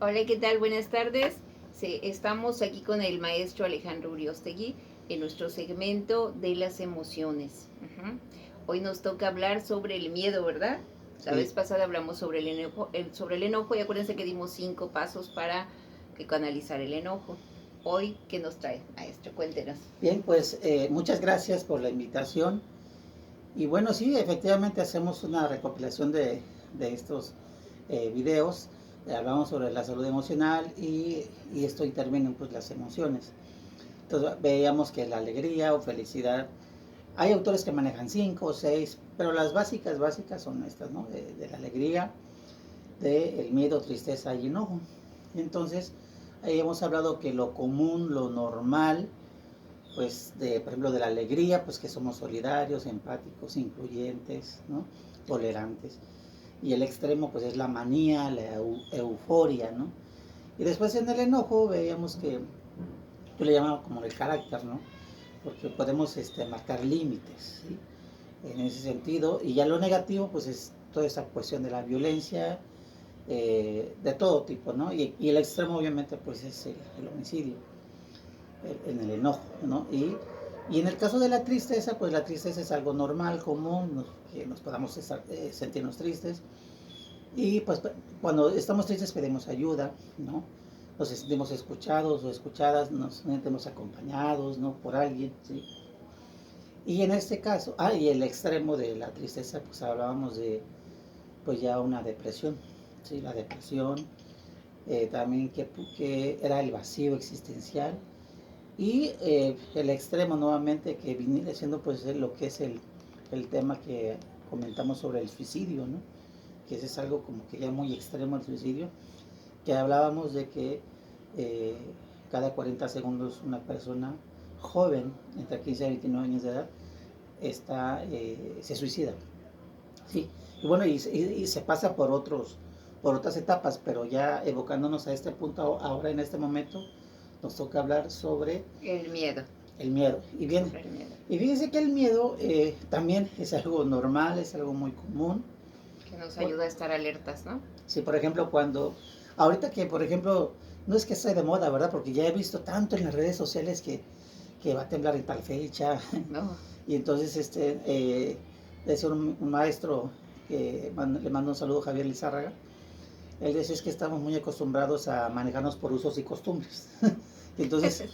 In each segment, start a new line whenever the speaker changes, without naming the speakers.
Hola, ¿qué tal? Buenas tardes. Sí, estamos aquí con el maestro Alejandro Uriostegui en nuestro segmento de las emociones. Hoy nos toca hablar sobre el miedo, ¿verdad? La
Sí,
vez pasada hablamos sobre el enojo y acuérdense que dimos 5 pasos para canalizar el enojo. Hoy, ¿qué nos trae, maestro? Cuéntenos.
bien, pues muchas gracias por la invitación. Y bueno, sí, efectivamente hacemos una recopilación de estos videos. Hablamos sobre la salud emocional y esto interviene pues las emociones. Entonces veíamos que la alegría o felicidad, hay autores que manejan 5 o 6, pero las básicas son estas, ¿no? De la alegría, del miedo, tristeza y enojo. Entonces, ahí hemos hablado que lo común, lo normal, pues por ejemplo de la alegría, pues que somos solidarios, empáticos, incluyentes, ¿no? Tolerantes. Y el extremo pues es la manía, la euforia, ¿no? Y después en el enojo veíamos que yo le llamaba como el carácter, ¿no? Porque podemos marcar límites, ¿sí? En ese sentido. Y ya lo negativo pues es toda esa cuestión de la violencia, de todo tipo, ¿no? Y el extremo obviamente pues es el homicidio, en el enojo, ¿no? Y en el caso de la tristeza, pues la tristeza es algo normal, común, que nos podamos sentirnos tristes. Y pues cuando estamos tristes pedimos ayuda, ¿no? Nos sentimos escuchados o escuchadas, nos sentimos acompañados, ¿no? Por alguien, ¿sí? Y en este caso, y el extremo de la tristeza, pues hablábamos de, pues ya una depresión, ¿sí? La depresión, también que era el vacío existencial, y el extremo nuevamente que viene siendo pues lo que es el tema que comentamos sobre el suicidio, ¿no? Que ese es algo como que ya muy extremo, el suicidio, que hablábamos de que eh, cada 40 segundos una persona joven, entre 15 y 29 años de edad, se suicida, ¿sí? Y bueno, y se pasa por otras etapas, pero ya evocándonos a este punto, ahora en este momento, nos toca hablar sobre
El miedo.
el miedo.
Sobre el miedo.
Y fíjense que el miedo también es algo normal, es algo muy común.
Que nos ayuda a estar alertas, ¿no?
Si por ejemplo ahorita que por ejemplo, no es que esté de moda, ¿verdad? Porque ya he visto tanto en las redes sociales que va a temblar en tal fecha.
No.
Y entonces decía un maestro que le mando un saludo, Javier Lizárraga. Él decía es que estamos muy acostumbrados a manejarnos por usos y costumbres. Y entonces,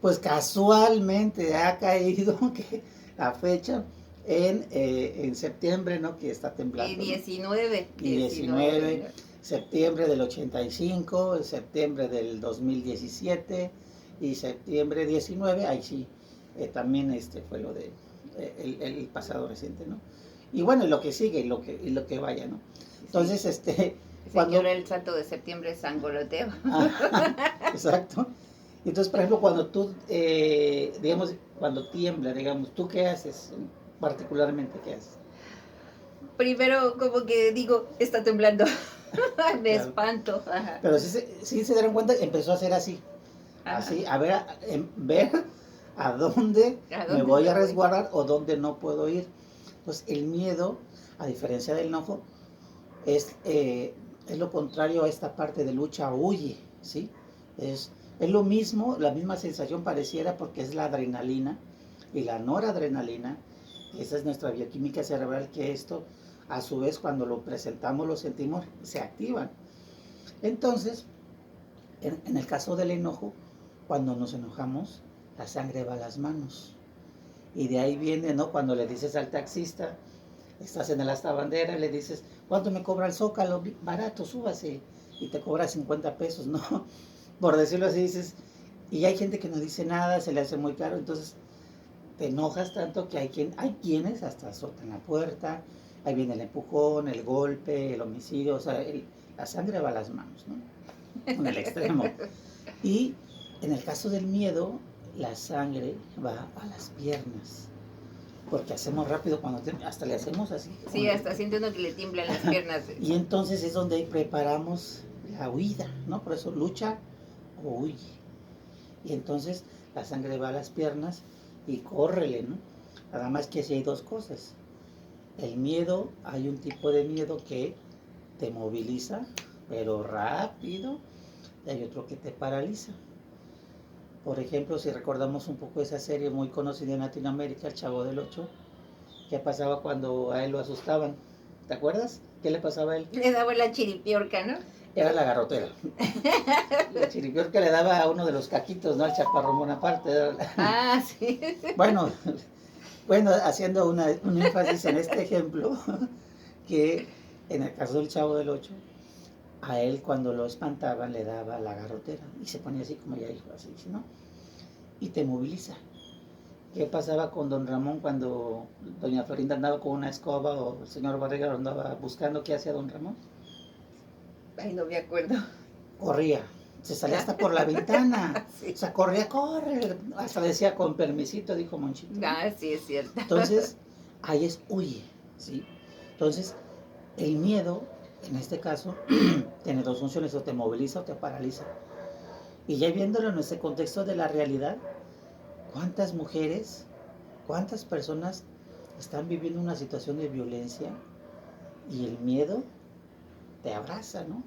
pues casualmente ha caído que la fecha en septiembre, ¿no? Que está
Y
temblando, ¿no?
19.
Y 19, septiembre del 85, septiembre del 2017 y septiembre 19, ahí sí, también fue lo de el pasado reciente, ¿no? Y bueno, y lo que sigue y lo que vaya, ¿no? Entonces,
cuando el salto de septiembre es sangoloteo.
Exacto. Entonces, por ejemplo, cuando tú, digamos, cuando tiembla, digamos, ¿tú qué haces? Particularmente, ¿qué haces?
Primero, como que digo, está temblando. Me
Claro.
espanto. Ajá.
Pero sí se dieron cuenta, empezó a hacer así.
Ajá.
Así, a ver, ver a dónde me voy a resguardar o dónde no puedo ir. Pues el miedo, a diferencia del enojo, es lo contrario a esta parte de lucha, huye, ¿sí? Es lo mismo, la misma sensación pareciera porque es la adrenalina y la noradrenalina, esa es nuestra bioquímica cerebral, que esto, a su vez, cuando lo presentamos, lo sentimos, se activan. Entonces, en el caso del enojo, cuando nos enojamos, la sangre va a las manos. Y de ahí viene, ¿no? Cuando le dices al taxista, estás en el Asta Bandera, le dices, ¿cuánto me cobra el Zócalo? Barato, súbase. Y te cobra 50 pesos, ¿no? Por decirlo así, dices, y hay gente que no dice nada, se le hace muy caro, entonces te enojas tanto que hay quienes hasta azotan la puerta, ahí viene el empujón, el golpe, el homicidio, o sea, la sangre va a las manos, ¿no? En el extremo. Y en el caso del miedo, la sangre va a las piernas. Porque hacemos rápido cuando hasta le hacemos así.
Sí, hasta siento que le tiemblan las piernas.
Y entonces es donde preparamos la huida, ¿no? Por eso lucha o huye. Y entonces la sangre va a las piernas y córrele, ¿no? Nada más que si hay dos cosas. El miedo, hay un tipo de miedo que te moviliza, pero rápido, y hay otro que te paraliza. Por ejemplo, si recordamos un poco esa serie muy conocida en Latinoamérica, El Chavo del Ocho, ¿qué pasaba cuando a él lo asustaban? ¿Te acuerdas? ¿Qué le pasaba a él?
Le daba la chiripiorca, ¿no?
Era la garrotera. La chiripiorca le daba a uno de los caquitos, ¿no? Al Chaparrón Bonaparte.
Ah, sí.
Bueno, bueno, haciendo un énfasis en este ejemplo, que en el caso del Chavo del Ocho, a él cuando lo espantaban le daba la garrotera y se ponía así como ya dijo, así, ¿no? Y te moviliza. ¿Qué pasaba con don Ramón cuando doña Florinda andaba con una escoba o el señor Barriga lo andaba buscando? ¿Qué hacía don Ramón?
Ay, no me acuerdo.
Corría, se salía hasta por la ventana,
Sí.
o sea, corría, corre, hasta decía con permisito, dijo Monchito, ¿no?
Ah, sí, es cierto.
Entonces, ahí es huye, ¿sí? Entonces, el miedo, en este caso, tiene dos funciones, o te moviliza o te paraliza. Y ya viéndolo en este contexto de la realidad, ¿cuántas mujeres, cuántas personas están viviendo una situación de violencia y el miedo te abraza, ¿no?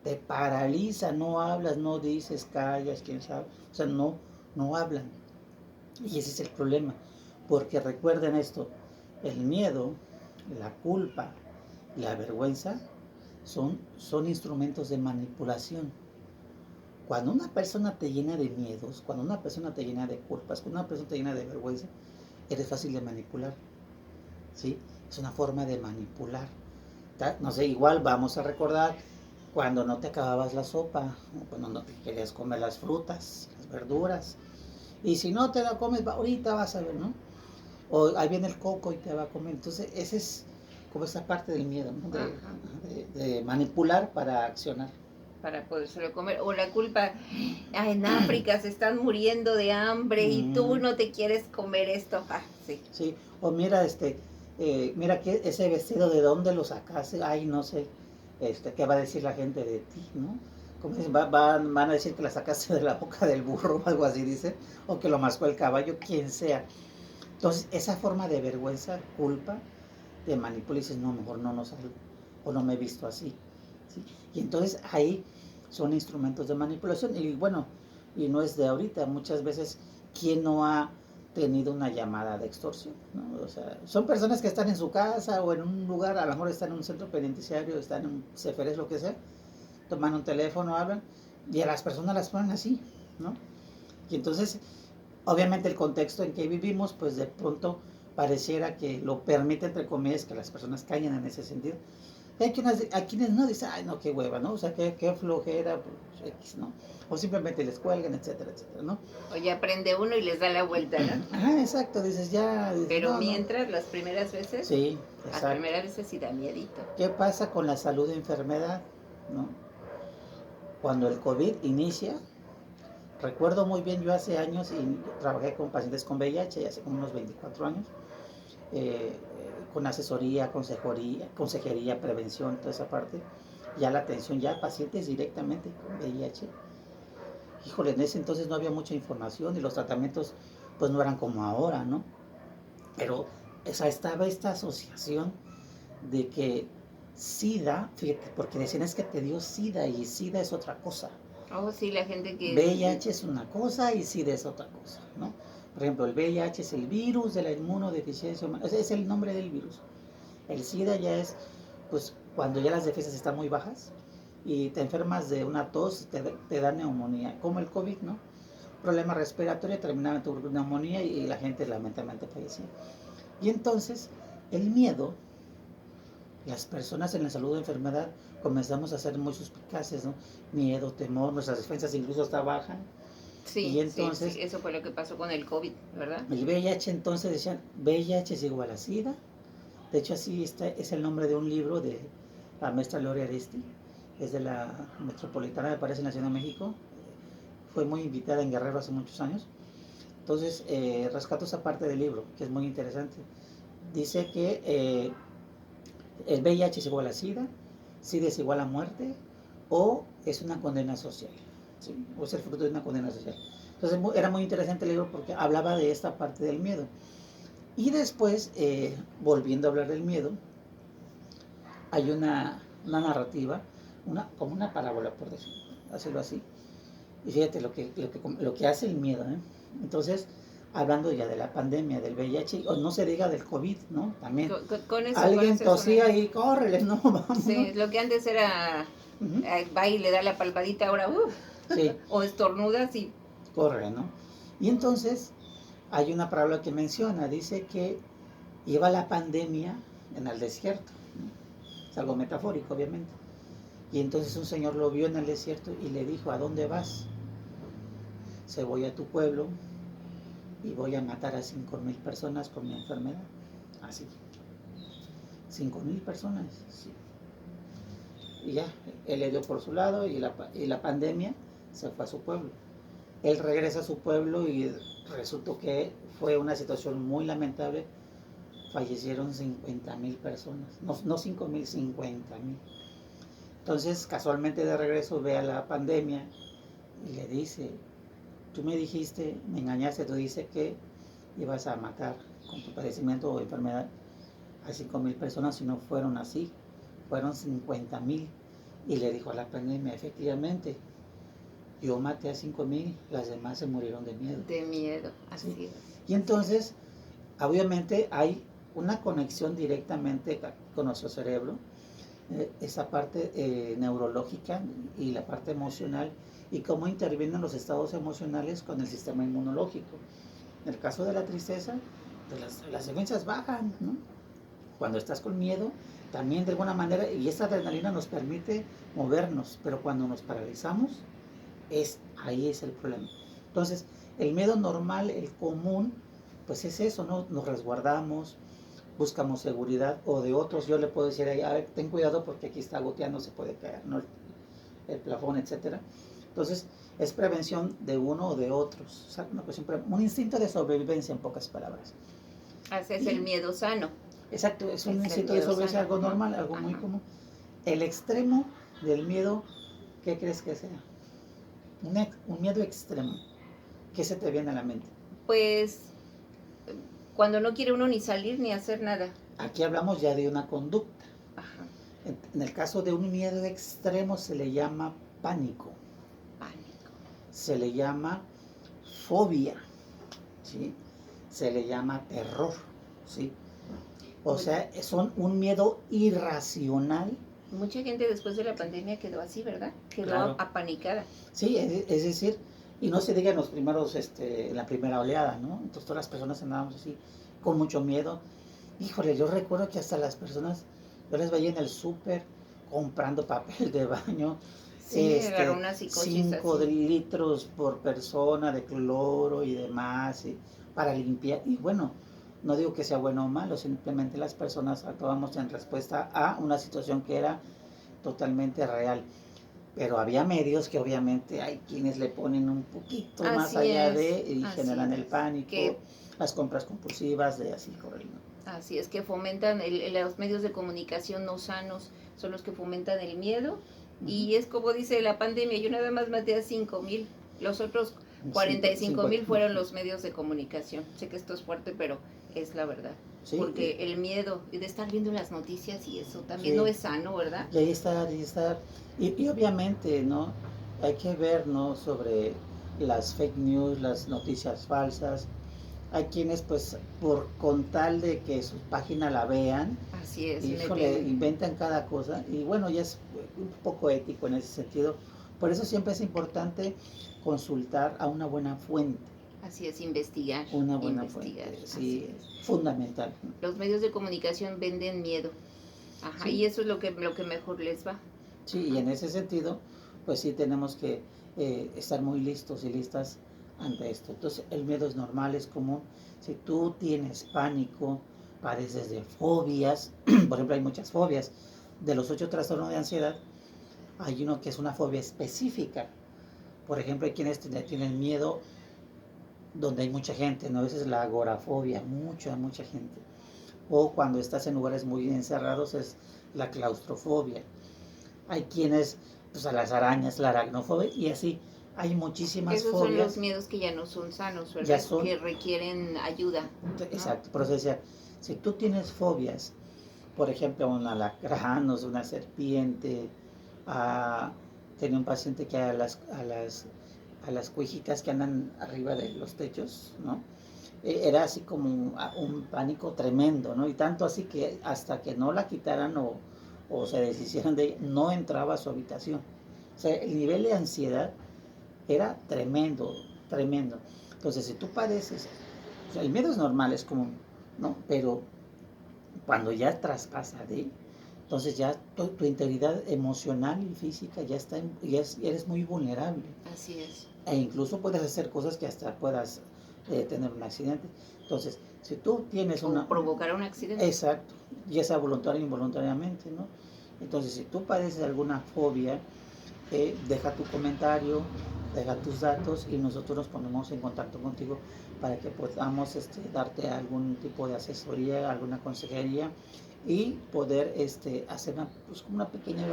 Te paraliza, no hablas, no dices, callas, quién sabe, o sea, no hablan. Y ese es el problema, porque recuerden esto, el miedo, la culpa, la vergüenza son instrumentos de manipulación. Cuando una persona te llena de miedos, cuando una persona te llena de culpas, cuando una persona te llena de vergüenza, eres fácil de manipular, ¿sí? Es una forma de manipular. No sé, igual vamos a recordar cuando no te acababas la sopa, cuando no te querías comer las frutas, las verduras, y si no te la comes, ahorita vas a ver, ¿no? O ahí viene el coco y te va a comer. Entonces, ese es como esa parte del miedo, ¿no? De manipular para accionar.
Para podérselo comer. O la culpa, en África se están muriendo de hambre y tú no te quieres comer esto. Ah, sí.
Sí, o mira, mira que ese vestido de dónde lo sacaste, ay, no sé, qué va a decir la gente de ti, ¿no? Como dicen, van a decir que la sacaste de la boca del burro o algo así, dice, o que lo mascó el caballo, quien sea. Entonces, esa forma de vergüenza, culpa, te manipula y dices, no, mejor no salgo, o no me he visto así, ¿sí? Y entonces ahí son instrumentos de manipulación, y bueno, y no es de ahorita, muchas veces, ¿quién no ha tenido una llamada de extorsión, ¿no? O sea, son personas que están en su casa o en un lugar, a lo mejor están en un centro penitenciario, están en un CFRs, lo que sea, toman un teléfono, hablan, y a las personas las ponen así, ¿no? Y entonces, obviamente el contexto en que vivimos, pues de pronto pareciera que lo permite, entre comillas, que las personas caigan en ese sentido. Hay quienes no dicen, ay, no, qué hueva, ¿no? O sea, qué flojera, pues, X, ¿no? O simplemente les cuelgan, etcétera, etcétera, ¿no?
O ya prende uno y les da la vuelta, ¿no?
Ah, exacto, dices, ya. Dices,
pero
no,
mientras, las primeras veces,
sí,
las
exacto.
primeras veces sí da miedito.
¿Qué pasa con la salud de enfermedad, no? Cuando el COVID inicia, recuerdo muy bien, yo hace años y trabajé con pacientes con VIH, hace como unos 24 años, con asesoría, consejería, prevención, toda esa parte, ya la atención ya a pacientes directamente con VIH. Híjole, en ese entonces no había mucha información y los tratamientos pues no eran como ahora, ¿no? Pero estaba esta asociación de que SIDA, fíjate, porque decían es que te dio SIDA y SIDA es otra cosa.
Oh, sí, la gente que...
VIH es una cosa y SIDA es otra cosa, ¿no? Por ejemplo, el VIH es el virus de la inmunodeficiencia humana, es el nombre del virus. El SIDA ya es, pues, cuando ya las defensas están muy bajas y te enfermas de una tos, te da neumonía, como el COVID, ¿no? Problema respiratorio, terminaba en tu neumonía y la gente lamentablemente fallecía. Y entonces, el miedo, las personas en la salud de enfermedad comenzamos a ser muy suspicaces, ¿no? Miedo, temor, nuestras defensas incluso hasta bajan.
Sí,
y entonces,
sí, eso fue lo que pasó con el COVID, ¿verdad?
El VIH, entonces decían, VIH es igual a SIDA. De hecho, así es el nombre de un libro de la maestra Gloria Aresti, es de la Metropolitana, me parece, en la Ciudad de México. Fue muy invitada en Guerrero hace muchos años. Entonces, rescato esa parte del libro, que es muy interesante. Dice que el VIH es igual a SIDA, SIDA es igual a muerte, o es una condena social, ¿sí? O es el fruto de una condena social. Entonces, era muy interesante el libro porque hablaba de esta parte del miedo. Y después, volviendo a hablar del miedo, hay una narrativa, como una parábola, por decirlo. hacerlo así. Y fíjate lo que hace el miedo, ¿eh? Entonces, hablando ya de la pandemia, del VIH, o no se diga del COVID, ¿no? También.
Con eso,
Alguien tosía y córrele, no, vamos.
Sí, lo que antes era, va y le da la palpadita, ahora,
sí.
o estornudas y...
Corre, ¿no? Y entonces, hay una parábola que menciona, dice que iba la pandemia en el desierto, ¿no? Es algo metafórico, obviamente. Y entonces un señor lo vio en el desierto y le dijo, ¿a dónde vas? Se voy a tu pueblo y voy a matar a 5,000 personas con mi enfermedad. Así. 5,000 personas, sí. Y ya, él le dio por su lado y la pandemia se fue a su pueblo. Él regresa a su pueblo y resultó que fue una situación muy lamentable. Fallecieron 50,000 personas. No 5,000, 50,000. Entonces, casualmente de regreso ve a la pandemia y le dice, tú me dijiste, me engañaste, tú dices que ibas a matar con tu padecimiento o enfermedad a 5,000 personas y no fueron así, fueron 50,000. Y le dijo a la pandemia, efectivamente, yo maté a 5,000, las demás se murieron de miedo.
De miedo, así
¿sí?
es.
Y entonces, obviamente hay una conexión directamente con nuestro cerebro, esa parte neurológica y la parte emocional, y cómo intervienen los estados emocionales con el sistema inmunológico. En el caso de la tristeza, pues las defensas bajan, ¿no? Cuando estás con miedo, también de alguna manera, y esa adrenalina nos permite movernos, pero cuando nos paralizamos, ahí es el problema. Entonces, el miedo normal, el común, pues es eso, ¿no? Nos resguardamos, buscamos seguridad, o de otros yo le puedo decir, a ver, ten cuidado porque aquí está goteando, se puede caer, ¿no? El plafón, etcétera. Entonces, es prevención de uno o de otros, o sea, un instinto de sobrevivencia en pocas palabras.
Así es el miedo sano.
Exacto, es un instinto de sobrevivencia, algo normal, algo muy común. El extremo del miedo, ¿qué crees que sea? Un miedo extremo. ¿Qué se te viene a la mente?
Pues cuando no quiere uno ni salir ni hacer nada.
Aquí hablamos ya de una conducta.
Ajá.
En el caso de un miedo extremo se le llama pánico.
Pánico.
Se le llama fobia, ¿sí? Se le llama terror, ¿sí? O sea, son un miedo irracional.
Mucha gente después de la pandemia quedó así, ¿verdad? Quedó
claro.
apanicada.
Sí, es decir, y no se diga en los primeros, en la primera oleada, ¿no? Entonces todas las personas andábamos así, con mucho miedo. Híjole, yo recuerdo que hasta las personas, yo les veía en el súper comprando papel de baño.
Sí, agarró una psicosis
5 litros por persona de cloro y demás, para limpiar. Y bueno, no digo que sea bueno o malo, simplemente las personas actuábamos en respuesta a una situación que era totalmente real. Pero había medios que obviamente hay quienes le ponen un poquito más allá y generan el pánico, las compras compulsivas, de así corriendo.
Así es, que fomentan, los medios de comunicación no sanos son los que fomentan el miedo. Y es como dice la pandemia, yo nada más maté a 5,000, los otros 45,000 fueron los medios de comunicación. Sé que esto es fuerte, pero es la verdad. Sí, porque el miedo de estar viendo las noticias y eso también no es sano, ¿verdad?
Y ahí está. Y obviamente, ¿no? Hay que ver, ¿no? Sobre las fake news, las noticias falsas. Hay quienes, pues, con tal de que su página la vean,
así es,
híjole, inventan cada cosa. Y bueno, ya es un poco ético en ese sentido. Por eso siempre es importante consultar a una buena fuente.
Así es, investigar.
Una buena fuente, sí, es fundamental.
Los medios de comunicación venden miedo. Ajá, sí. Y eso es lo que mejor les va.
Sí, y en ese sentido, pues sí tenemos que estar muy listos y listas ante esto. Entonces, el miedo es normal, es común. Si tú tienes pánico, padeces de fobias, por ejemplo, hay muchas fobias. De los 8 trastornos de ansiedad, hay uno que es una fobia específica. Por ejemplo, hay quienes tienen miedo donde hay mucha gente, ¿no? A veces la agorafobia, mucha gente. O cuando estás en lugares muy encerrados es la claustrofobia. Hay quienes, pues a las arañas, la aracnofobia, y así. Hay muchísimas
Esos
fobias.
Son los miedos que ya no son sanos, ¿verdad? Que requieren ayuda, ¿no?
Exacto, por eso decía, si tú tienes fobias, por ejemplo, un alacrán, una serpiente, tenía un paciente que a las cuijitas que andan arriba de los techos, ¿no? Era así como un pánico tremendo, ¿no? Y tanto así que hasta que no la quitaran o se deshicieran de ella, no entraba a su habitación. O sea, el nivel de ansiedad era tremendo, tremendo. Entonces, si tú padeces, o sea, el miedo es normal, es común, ¿no? Pero cuando ya traspasa de, entonces ya tu integridad emocional y física ya está, eres muy vulnerable.
Así es.
E incluso puedes hacer cosas que hasta puedas tener un accidente. Entonces, si tú tienes
O provocar un accidente.
Exacto, ya sea voluntario o involuntariamente, ¿no? Entonces, si tú padeces alguna fobia, deja tu comentario, deja tus datos y nosotros nos ponemos en contacto contigo para que podamos darte algún tipo de asesoría, alguna consejería y poder hacer una pequeña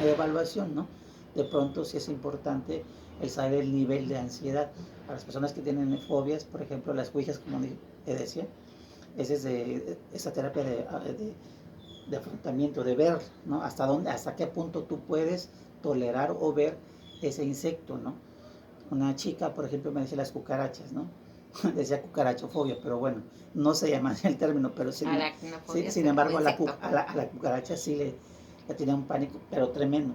evaluación, ¿no? De pronto sí es importante el saber el nivel de ansiedad. Para las personas que tienen fobias, por ejemplo, las ouijas, como te decía, esa terapia de afrontamiento, de ver, ¿no? Hasta qué punto tú puedes tolerar o ver ese insecto, ¿no? Una chica, por ejemplo, me decía las cucarachas, ¿no? Decía cucarachofobia, pero bueno, no se llama así el término, pero sin embargo a la cucaracha sí le tenía un pánico, pero tremendo.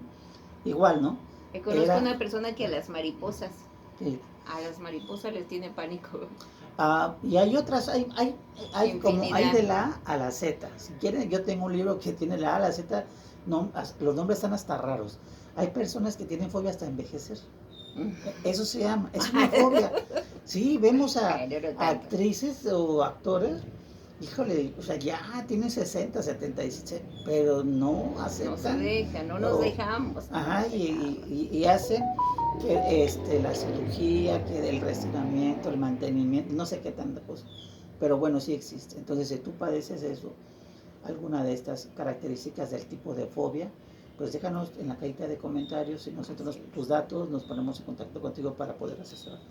Igual, ¿no?
Conozco una persona que a las mariposas,
sí.
A las mariposas les tiene pánico.
Y hay otras, hay de la A a la Z. Si quieren, yo tengo un libro que tiene la A a la Z, no, los nombres están hasta raros. Hay personas que tienen fobia hasta envejecer. Eso se llama, es una fobia. Sí, vemos a actrices o actores, híjole, o sea, ya tienen 60, 76, pero no aceptan.
No se deja, no nos dejamos.
Ajá, y hacen que la cirugía, que el restiramiento, el mantenimiento, no sé qué tanta cosa. Pero bueno, sí existe. Entonces, si tú padeces eso, alguna de estas características del tipo de fobia, pues déjanos en la cajita de comentarios y nosotros tus datos nos ponemos en contacto contigo para poder asesorarte.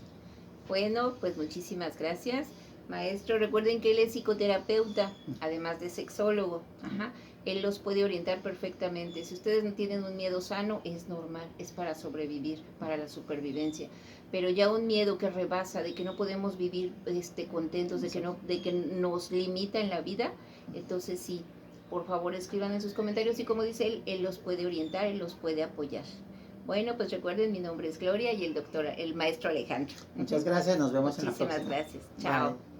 Bueno, pues muchísimas gracias, maestro. Recuerden que él es psicoterapeuta, además de sexólogo. Ajá. Él los puede orientar perfectamente. Si ustedes no tienen un miedo sano, es normal, es para sobrevivir, para la supervivencia. Pero ya un miedo que rebasa, de que no podemos vivir contentos, de que nos limita en la vida, entonces sí, por favor escriban en sus comentarios y como dice él los puede orientar, él los puede apoyar. Bueno, pues recuerden, mi nombre es Gloria y el maestro Alejandro.
Muchas gracias, nos vemos en la próxima.
Muchísimas gracias. Chao.
Bye.